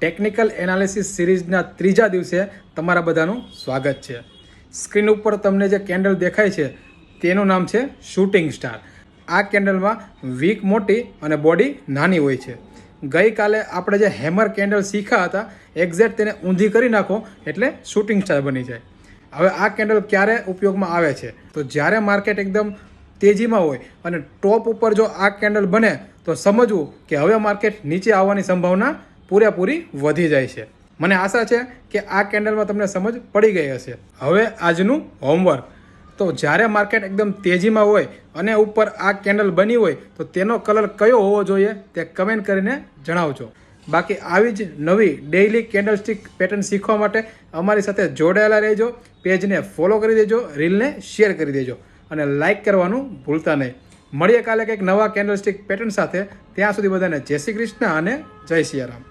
Technical analysis સિરીઝના ત્રીજા દિવસે તમારા બધાનું સ્વાગત છે. સ્ક્રીન ઉપર તમને જે કેન્ડલ દેખાય છે તેનું નામ છે શૂટિંગ સ્ટાર. આ કેન્ડલમાં વીક મોટી અને બોડી નાની હોય છે. ગઈકાલે આપણે જે હેમર કેન્ડલ શીખ્યા હતા એક્ઝેક્ટ તેને ઊંધી કરી નાખો એટલે શૂટિંગ સ્ટાર બની જાય. હવે આ કેન્ડલ ક્યારે ઉપયોગમાં આવે છે તો જ્યારે માર્કેટ એકદમ તેજીમાં હોય અને ટોપ ઉપર જો આ કેન્ડલ બને તો સમજવું કે હવે માર્કેટ નીચે આવવાની સંભાવના પૂરેપૂરી વધી જાય છે. મને આશા છે કે આ કેન્ડલમાં તમને સમજ પડી ગઈ હશે. હવે આજનું હોમવર્ક, તો જ્યારે માર્કેટ એકદમ તેજીમાં હોય અને ઉપર આ કેન્ડલ બની હોય તો તેનો કલર કયો હોવો જોઈએ તે કમેન્ટ કરીને જણાવજો. બાકી આવી જ નવી ડેઇલી કેન્ડલસ્ટિક પેટર્ન શીખવા માટે અમારી સાથે જોડાયેલા રહેજો. પેજને ફોલો કરી દેજો, રીલને શેર કરી દેજો અને લાઇક કરવાનું ભૂલતા નહીં. મળીએ કાલે કંઈક નવા કેન્ડલસ્ટિક પેટર્ન સાથે. ત્યાં સુધી બધાને જય શ્રી કૃષ્ણ અને જય સિયારામ.